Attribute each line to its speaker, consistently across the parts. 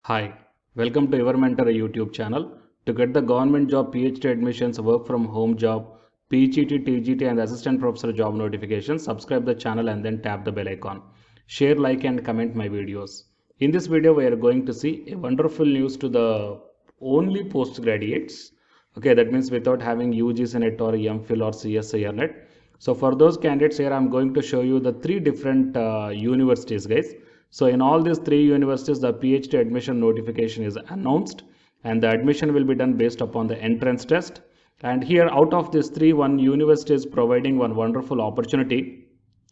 Speaker 1: Hi, welcome to Your Mentor YouTube channel. To get the government job, PhD admissions, work from home job, PGT, TGT and assistant professor job notifications, subscribe the channel and then tap the bell icon. Share, like and comment my videos. In this video, we are going to see a wonderful news to the only postgraduates. Okay, that means without having UGC NET or MPhil or CSIR NET. So for those candidates here, I'm going to show you the three different universities, guys. So in all these three universities, the PhD admission notification is announced and the admission will be done based upon the entrance test. And here out of these three, one university is providing one wonderful opportunity,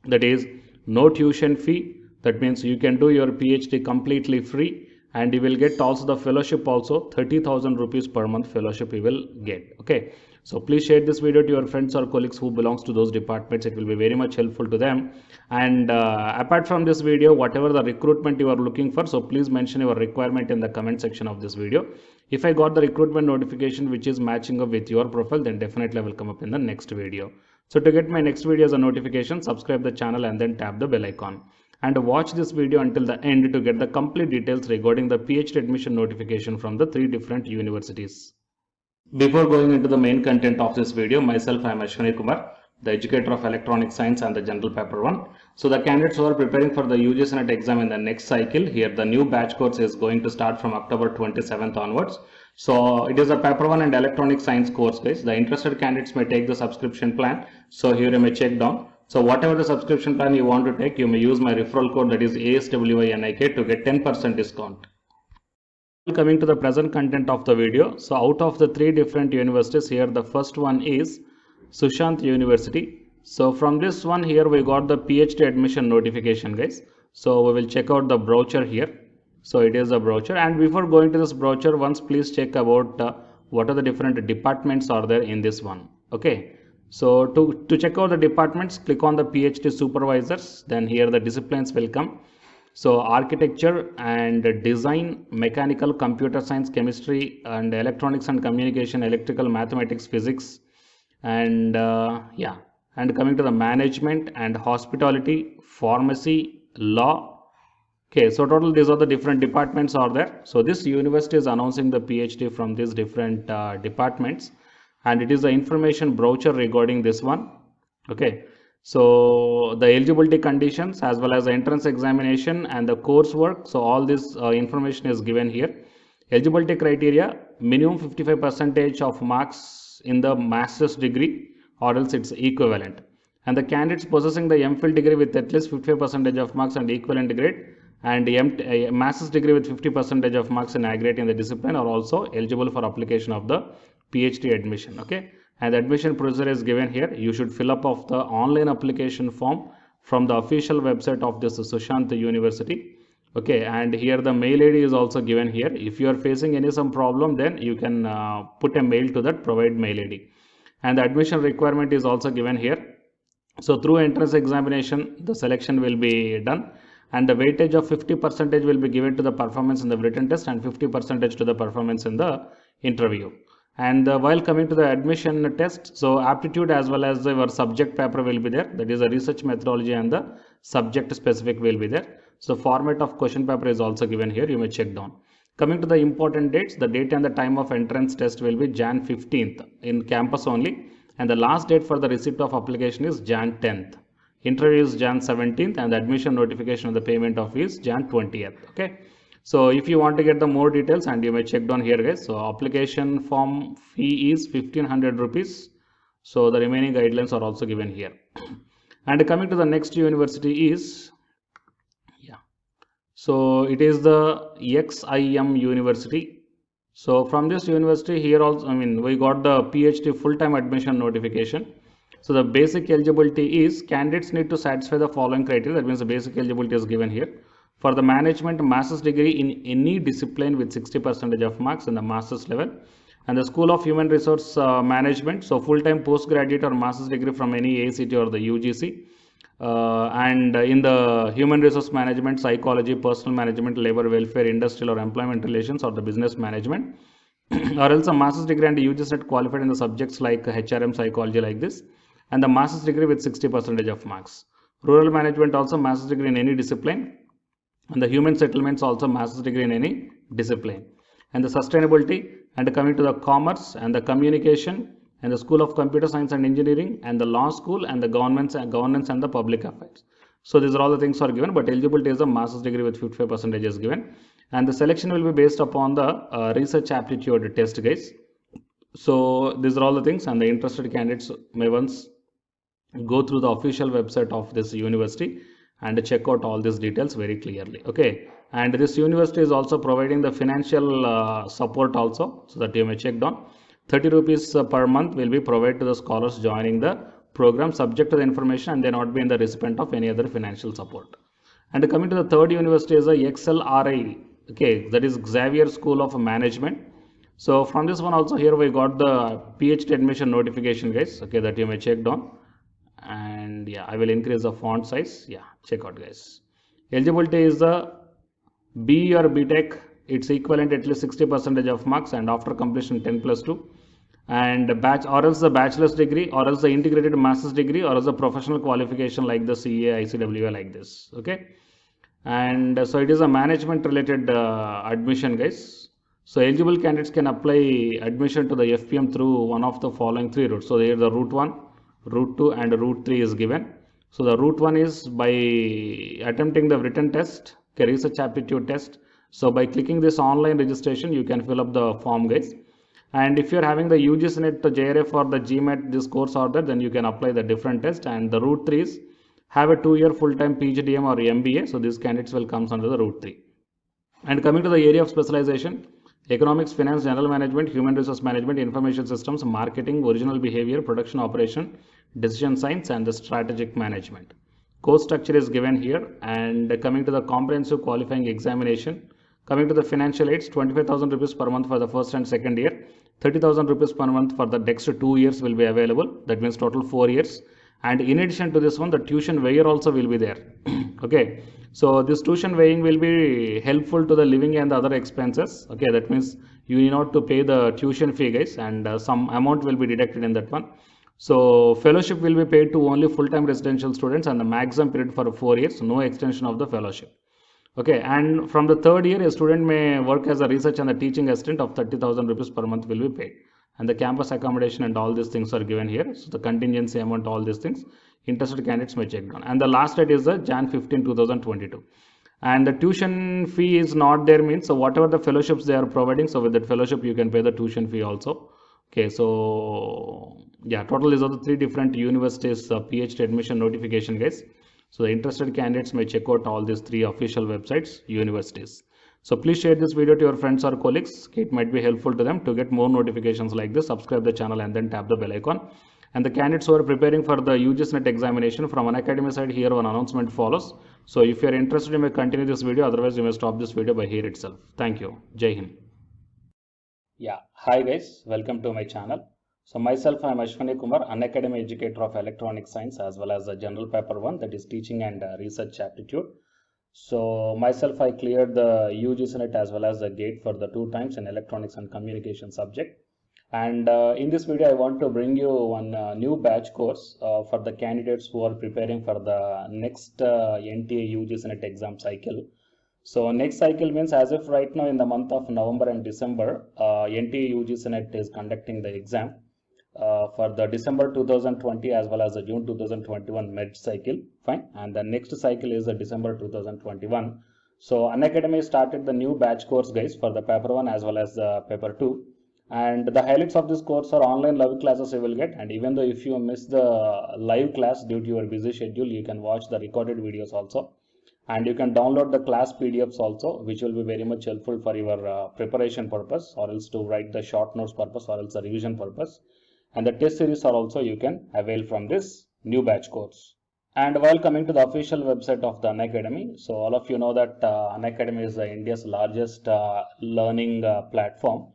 Speaker 1: that is no tuition fee. That means you can do your PhD completely free and you will get also the fellowship also 30,000 rupees per month fellowship you will get. Okay. So please share this video to your friends or colleagues who belongs to those departments. It will be very much helpful to them. And apart from this video, whatever the recruitment you are looking for, so please mention your requirement in the comment section of this video. If I got the recruitment notification which is matching up with your profile, then definitely I will come up in the next video. So to get my next video as a notification, subscribe the channel and then tap the bell icon. And watch this video until the end to get the complete details regarding the PhD admission notification from the three different universities. Before going into the main content of this video, myself I am Ashwani Kumar, the educator of electronic science and the general paper 1. So the candidates who are preparing for the UGC NET exam in the next cycle, here the new batch course is going to start from October 27th onwards. So it is a paper 1 and electronic science course, guys. The interested candidates may take the subscription plan. So here you may check down. So whatever the subscription plan you want to take, you may use my referral code, that is ASWINIK, to get 10% discount. Coming to the present content of the video, so out of the three different universities here, the first one is Sushant University. So from this one here we got the PhD admission notification, guys. So we will check out the brochure here. So it is a brochure, and before going to this brochure, once please check about what are the different departments are there in this one. Okay, so to check out the departments, click on the PhD supervisors, then here the disciplines will come. So architecture and design, mechanical, computer science, chemistry and electronics and communication, electrical, mathematics, physics, and yeah, and coming to the management and hospitality, pharmacy, law. Okay, so total these are the different departments are there. So this university is announcing the PhD from these different departments, and it is the information brochure regarding this one. Okay. So the eligibility conditions as well as the entrance examination and the coursework. So all this information is given here. Eligibility criteria: minimum 55% of marks in the master's degree or else its equivalent. And the candidates possessing the MPhil degree with at least 55% of marks and equivalent grade, and a master's degree with 50% of marks in aggregate in the discipline are also eligible for application of the PhD admission. Okay. And the admission procedure is given here. You should fill up of the online application form from the official website of this Sushant University. Okay, and here the mail ID is also given here. If you are facing some problem, then you can put a mail to that provide mail ID. And the admission requirement is also given here. So through entrance examination, the selection will be done, and the weightage of 50% will be given to the performance in the written test and 50% to the performance in the interview. And while coming to the admission test, so aptitude as well as your subject paper will be there, that is a research methodology, and the subject specific will be there. So format of question paper is also given here, you may check down. Coming to the important dates, the date and the time of entrance test will be Jan 15th in campus only, and the last date for the receipt of application is Jan 10th. Interview is Jan 17th, and the admission notification of the payment of is Jan 20th. Okay. So if you want to get the more details, and you may check down here, guys. So application form fee is 1500 rupees. So the remaining guidelines are also given here. And coming to the next university is, yeah, so it is the XIM University. So from this university here also, we got the PhD full-time admission notification. So the basic eligibility is candidates need to satisfy the following criteria. That means the basic eligibility is given here. For the management, master's degree in any discipline with 60% of marks in the master's level, and the School of Human Resource Management, so full-time postgraduate or master's degree from any AICTE or the UGC, and in the human resource management, psychology, personal management, labor welfare, industrial or employment relations, or the business management, or else a master's degree and UGC set qualified in the subjects like HRM, psychology, like this, and the master's degree with 60% of marks. Rural management also master's degree in any discipline, and the human settlements also master's degree in any discipline. And the sustainability, and coming to the commerce and the communication and the School of Computer Science and Engineering and the law school and the governance and the public affairs. So these are all the things are given, but eligibility is a master's degree with 55% is given, and the selection will be based upon the research aptitude test, guys. So these are all the things, and the interested candidates may once go through the official website of this university and check out all these details very clearly. Okay, and this university is also providing the financial support also, so that you may check down. 30 rupees per month will be provided to the scholars joining the program, subject to the information, and they not be in the recipient of any other financial support. And coming to the third university is the XLRI. Okay, that is Xavier School of Management. So from this one also, here we got the PhD admission notification, guys. Okay, that you may check down. And yeah, I will increase the font size. Yeah, check out, guys. Eligibility is the BE or BTech. It's equivalent at least 60% of marks, and after completion 10+2, and batch, or else the bachelor's degree, or else the integrated master's degree, or else the professional qualification like the CA, ICWA, like this. Okay, and so it is a management related admission, guys. So eligible candidates can apply admission to the FPM through one of the following three routes. So here the route 1, route 2 and route 3 is given. So the route 1 is by attempting the written test, okay, research aptitude test. So by clicking this online registration, you can fill up the form, guys. And if you're having the UGC NET, JRF or the GMAT, this course order, then you can apply the different test. And the route 3 is have a 2-year full-time PGDM or MBA. So these candidates will come under the route 3. And coming to the area of specialization, economics, finance, general management, human resource management, information systems, marketing, original behavior, production operation, decision science, and the strategic management. Course structure is given here. And coming to the comprehensive qualifying examination, coming to the financial aids, 25,000 rupees per month for the first and second year, 30,000 rupees per month for the next 2 years will be available. That means total 4 years. And in addition to this one, the tuition waiver also will be there. Okay, so this tuition weighing will be helpful to the living and the other expenses. Okay, that means you need not to pay the tuition fee, guys, and some amount will be deducted in that one. So fellowship will be paid to only full-time residential students, and the maximum period for 4 years, no extension of the fellowship. Okay, and from the third year, a student may work as a research and a teaching assistant of 30,000 rupees per month will be paid. And the campus accommodation and all these things are given here. So the contingency amount, all these things, interested candidates may check down. And the last date is the Jan 15, 2022. And the tuition fee is not there, means so whatever the fellowships they are providing, so with that fellowship you can pay the tuition fee also. Okay, so yeah, total is of the 3 different universities PhD admission notification, guys. So the interested candidates may check out all these 3 official websites, universities. So please share this video to your friends or colleagues. It might be helpful to them. To get more notifications like this, subscribe the channel and then tap the bell icon. And the candidates who are preparing for the UGC NET examination from Unacademy side, here one announcement follows. So if you are interested, you may continue this video. Otherwise, you may stop this video by here itself. Thank you. Jai Hind. Yeah, hi guys, welcome to my channel. So myself, I am Ashwani Kumar, Unacademy educator of electronic science as well as the general paper 1, that is teaching and research aptitude. So myself, I cleared the UGC NET as well as the GATE for the 2 times in electronics and communication subject. And in this video, I want to bring you one new batch course for the candidates who are preparing for the next NTA UGC NET exam cycle. So next cycle means as if right now in the month of November and December, NTA UGC NET is conducting the exam for the December 2020 as well as the June 2021 med cycle, fine. And the next cycle is the December 2021. So Unacademy started the new batch course, guys, for the paper 1 as well as the paper 2. And the highlights of this course are online live classes you will get. And even though if you miss the live class due to your busy schedule, you can watch the recorded videos also. And you can download the class PDFs also, which will be very much helpful for your preparation purpose, or else to write the short notes purpose, or else the revision purpose. And the test series are also you can avail from this new batch course. And while coming to the official website of the Unacademy, so all of you know that Unacademy is India's largest learning platform.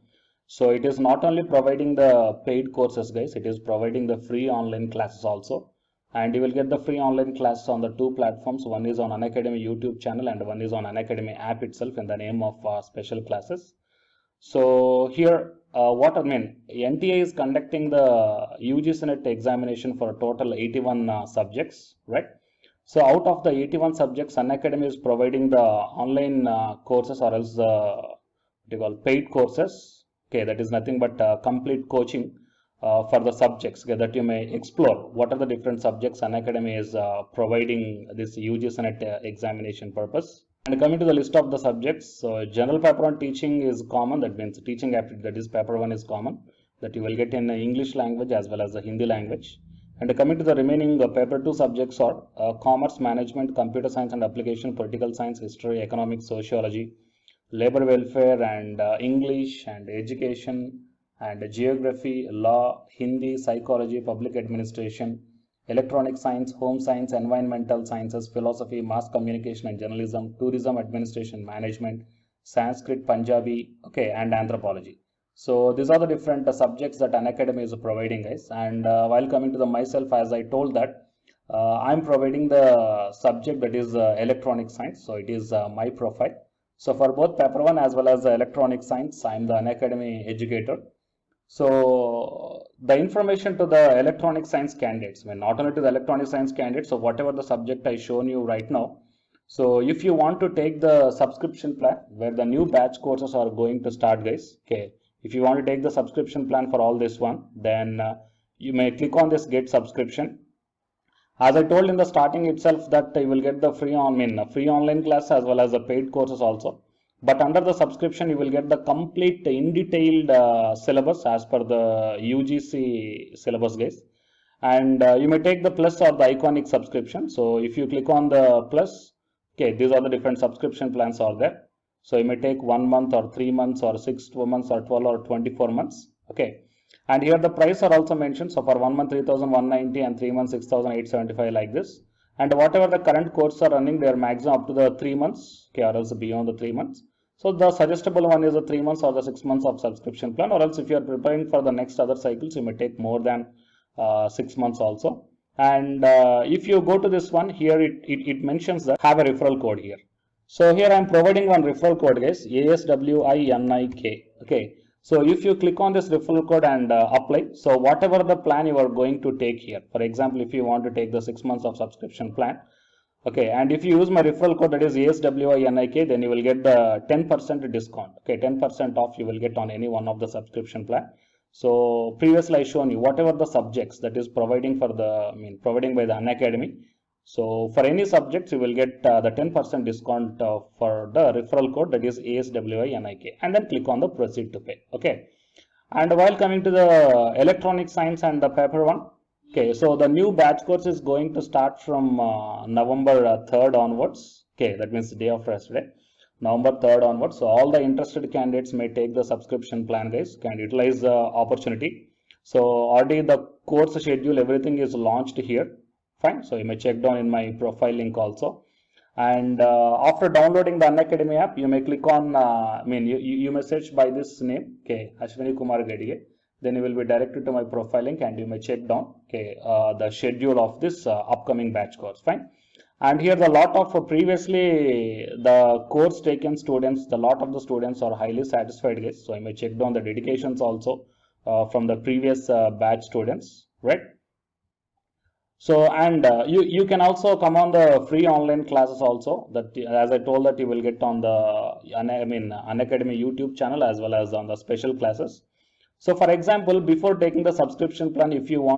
Speaker 1: So it is not only providing the paid courses, guys, it is providing the free online classes also. And you will get the free online classes on the 2 platforms. One is on Unacademy YouTube channel and one is on Unacademy app itself in the name of special classes. So here, what I mean, NTA is conducting the UGC NET examination for a total 81 subjects, right? So out of the 81 subjects, Unacademy is providing the online courses or else you call paid courses. Okay, that is nothing but complete coaching for the subjects, okay, that you may explore what are the different subjects Unacademy is providing this UGC NET examination purpose. And coming to the list of the subjects, so general paper 1 teaching is common, that means teaching aptitude, that is paper 1 is common, that you will get in English language as well as the Hindi language. And coming to the remaining paper 2 subjects are commerce, management, computer science and application, political science, history, economics, sociology, labor welfare and English and education and geography, law, Hindi, psychology, public administration, electronic science, home science, environmental sciences, philosophy, mass communication and journalism, tourism, administration, management, Sanskrit, Punjabi, okay, and anthropology. So these are the different subjects that Unacademy is providing, guys. And while coming to the myself, as I told that I'm providing the subject that is electronic science. So it is my profile. So for both paper 1 as well as the electronic science, I am the Unacademy educator. So the information to the electronic science candidates, I mean, not only to the electronic science candidates, so whatever the subject I shown you right now. So if you want to take the subscription plan where the new batch courses are going to start, guys, okay, if you want to take the subscription plan for all this one, then you may click on this get subscription. As I told in the starting itself that you will get the free online class as well as the paid courses also. But under the subscription, you will get the complete in detailed syllabus as per the UGC syllabus, guys. And you may take the plus or the iconic subscription. So if you click on the plus, okay, these are the different subscription plans are there. So you may take 1 month or 3 months or 6 months or 12 or 24 months. Okay. And here the price are also mentioned. So for 1 month 3,190 and 3 months 6,875 like this. And whatever the current courses are running, they are maximum up to the 3 months, okay, or else beyond the 3 months. So the suggestible one is the 3 months or the 6 months of subscription plan, or else if you are preparing for the next other cycles, you may take more than 6 months also. And if you go to this one here, it mentions that have a referral code here. So here I am providing one referral code, guys, ASWINIK. Okay. So if you click on this referral code and apply, so whatever the plan you are going to take here, for example, if you want to take the 6 months of subscription plan, okay, and if you use my referral code that is ASWINIK, then you will get the 10% discount. Okay, 10% off you will get on any one of the subscription plan. So previously I shown you whatever the subjects that is providing for the providing by the Unacademy. So for any subjects you will get the 10% discount for the referral code that is ASWINIK, and then click on the proceed to pay. Okay, and while coming to the electronic science and the paper 1. Okay, so the new batch course is going to start from November 3rd onwards. Okay, that means the day after yesterday, November 3rd onwards. So all the interested candidates may take the subscription plan, guys, can utilize the opportunity. So already the course schedule, everything is launched here. Fine. So you may check down in my profile link also. And after downloading the Unacademy app, you may click on, you may search by this name, okay, Ashwini Kumar Gadige. Then you will be directed to my profile link and you may check down, okay, the schedule of this upcoming batch course. Fine. And here the lot of previously the course taken students, the lot of the students are highly satisfied, guys. So you may check down the dedications also from the previous batch students, right? So and you can also come on the free online classes also, that as I told that you will get on the Unacademy YouTube channel as well as on the special classes. So for example, before taking the subscription plan, if you want